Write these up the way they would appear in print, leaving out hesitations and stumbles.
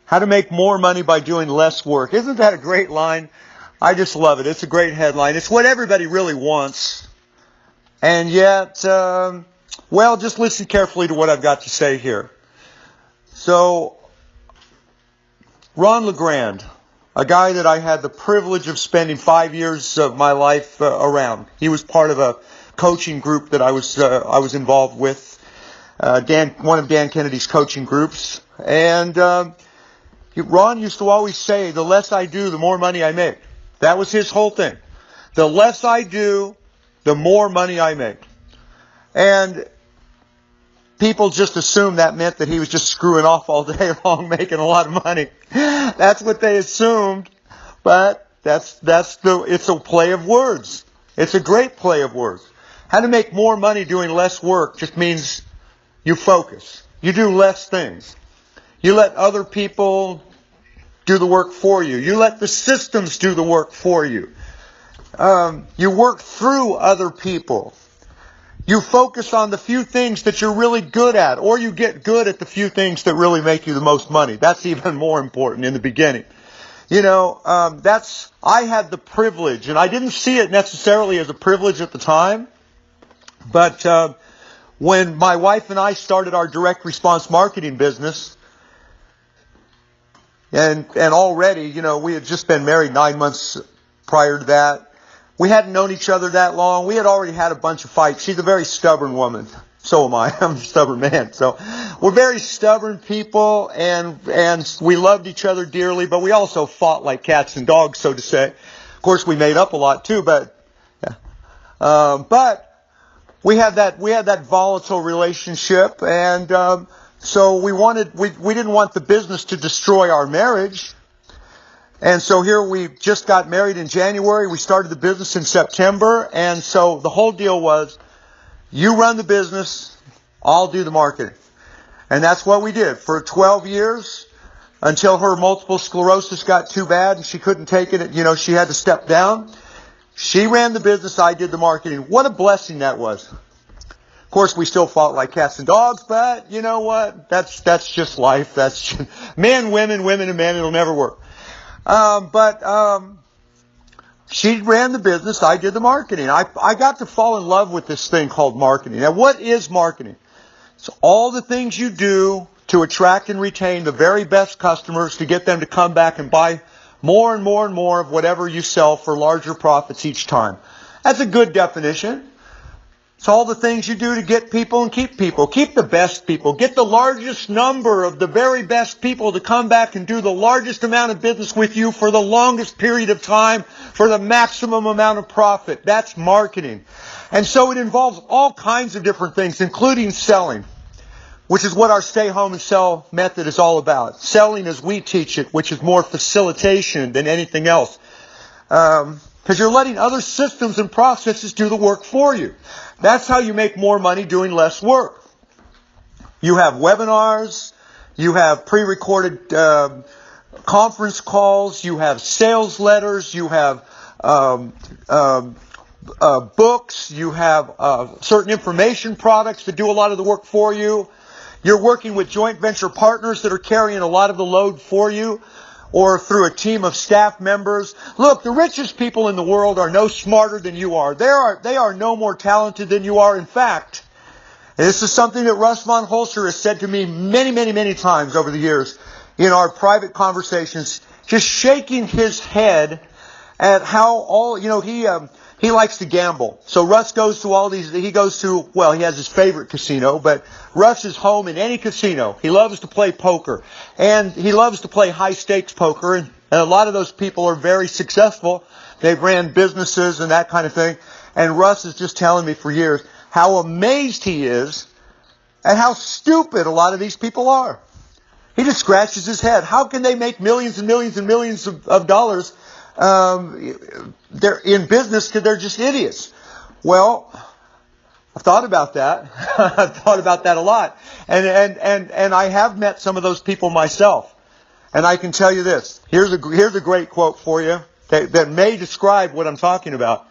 How to make more money by doing less work. Isn't that a great line? I just love it. It's a great headline. It's what everybody really wants. And yet, well, just listen carefully to what I've got to say here. So, Ron LeGrand, a guy that I had the privilege of spending 5 years of my life around. He was part of a coaching group that I was involved with, one of Dan Kennedy's coaching groups. And Ron used to always say, the less I do, the more money I make. That was his whole thing. The less I do, the more money I make. And people just assumed that meant that he was just screwing off all day long, making a lot of money. That's what they assumed, but it's a play of words. It's a great play of words. How to make more money doing less work just means you focus. You do less things. You let other people do the work for you. You let the systems do the work for you. You work through other people. You focus on the few things that you're really good at, or you get good at the few things that really make you the most money. That's even more important in the beginning. You know, I had the privilege, and I didn't see it necessarily as a privilege at the time, but when my wife and I started our direct response marketing business, and already, you know, we had just been married 9 months prior to that. We hadn't known each other that long. We had already had a bunch of fights. She's a very stubborn woman. So am I. I'm a stubborn man. So we're very stubborn people, and we loved each other dearly, but we also fought like cats and dogs, so to say. Of course, we made up a lot too, but we had that volatile relationship, and so we didn't want the business to destroy our marriage. And so here we just got married in January. We started the business in September. And so the whole deal was, you run the business, I'll do the marketing. And that's what we did for 12 years until her multiple sclerosis got too bad and she couldn't take it. You know, she had to step down. She ran the business, I did the marketing. What a blessing that was. Of course, we still fought like cats and dogs, but you know what? That's just life. That's men, women, women and men. It'll never work. She ran the business, I did the marketing. I got to fall in love with this thing called marketing. Now, what is marketing? It's all the things you do to attract and retain the very best customers, to get them to come back and buy more and more and more of whatever you sell for larger profits each time. That's a good definition. It's all the things you do to get people and keep people. Keep the best people. Get the largest number of the very best people to come back and do the largest amount of business with you for the longest period of time for the maximum amount of profit. That's marketing. And so it involves all kinds of different things, including selling, which is what our stay home and sell method is all about. Selling as we teach it, which is more facilitation than anything else. Because you're letting other systems and processes do the work for you. That's how you make more money doing less work. You have webinars, you have pre-recorded conference calls, you have sales letters, you have books, you have certain information products that do a lot of the work for you. You're working with joint venture partners that are carrying a lot of the load for you, or through a team of staff members. Look, the richest people in the world are no smarter than you are. They are no more talented than you are. In fact, and this is something that Russ von Holzer has said to me many, many, many times over the years in our private conversations, just shaking his head at how all, you know, he likes to gamble. So Russ goes to all these, he has his favorite casino, but Russ is home in any casino. He loves to play poker, and he loves to play high stakes poker, and a lot of those people are very successful. They've ran businesses and that kind of thing. And Russ is just telling me for years how amazed he is at how stupid a lot of these people are. He just scratches his head. How can they make millions and millions and millions of dollars? They're in business because they're just idiots. Well, I've thought about that. I've thought about that a lot. And I have met some of those people myself. And I can tell you this. Here's a great quote for you that may describe what I'm talking about.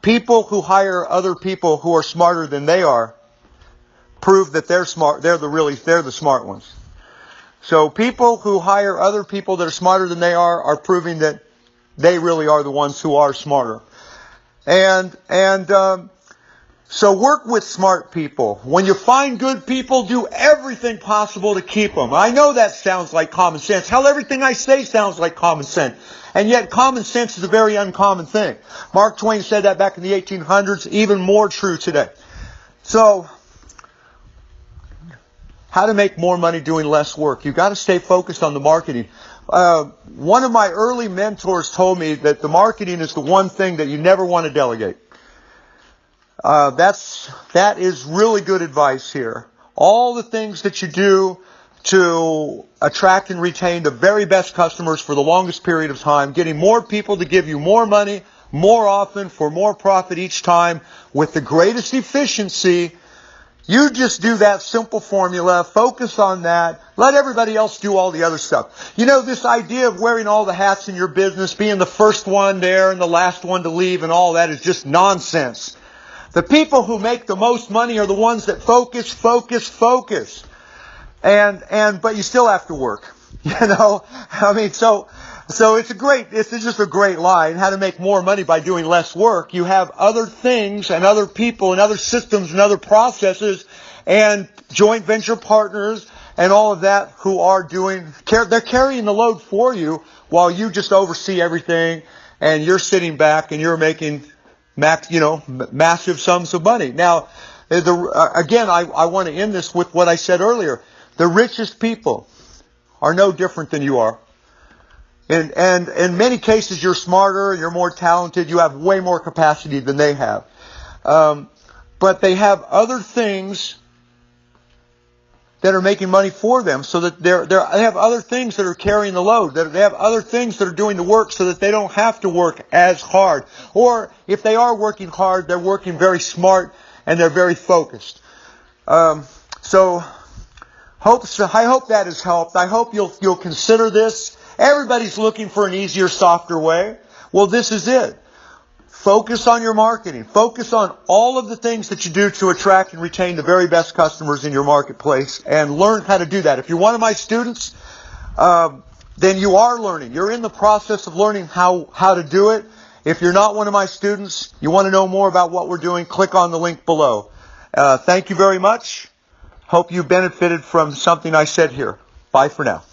People who hire other people who are smarter than they are prove that they're smart. They're the smart ones. So people who hire other people that are smarter than they are proving that they really are the ones who are smarter. So work with smart people. When you find good people, do everything possible to keep them. I know that sounds like common sense. Hell, everything I say sounds like common sense. And yet common sense is a very uncommon thing. Mark Twain said that back in the 1800s, even more true today. So, how to make more money doing less work. You've got to stay focused on the marketing. One of my early mentors told me that the marketing is the one thing that you never want to delegate. That is really good advice here. All the things that you do to attract and retain the very best customers for the longest period of time, getting more people to give you more money, more often, for more profit each time, with the greatest efficiency. You just do that simple formula, focus on that, let everybody else do all the other stuff. You know, this idea of wearing all the hats in your business, being the first one there and the last one to leave and all that is just nonsense. The people who make the most money are the ones that focus. But you still have to work. You know? I mean, so it's just a great line, how to make more money by doing less work. You have other things and other people and other systems and other processes and joint venture partners and all of that who are they're carrying the load for you while you just oversee everything and you're sitting back and you're making massive sums of money. Now, again, I want to end this with what I said earlier. The richest people are no different than you are. And in many cases, you're smarter, you're more talented, you have way more capacity than they have. But they have other things that are making money for them, so that they have other things that are carrying the load. They have other things that are doing the work so that they don't have to work as hard. Or if they are working hard, they're working very smart and they're very focused. I hope that has helped. I hope you'll consider this. Everybody's looking for an easier, softer way. Well, this is it. Focus on your marketing. Focus on all of the things that you do to attract and retain the very best customers in your marketplace, and learn how to do that. If you're one of my students, then you are learning. You're in the process of learning how to do it. If you're not one of my students, you want to know more about what we're doing, click on the link below. Thank you very much. Hope you benefited from something I said here. Bye for now.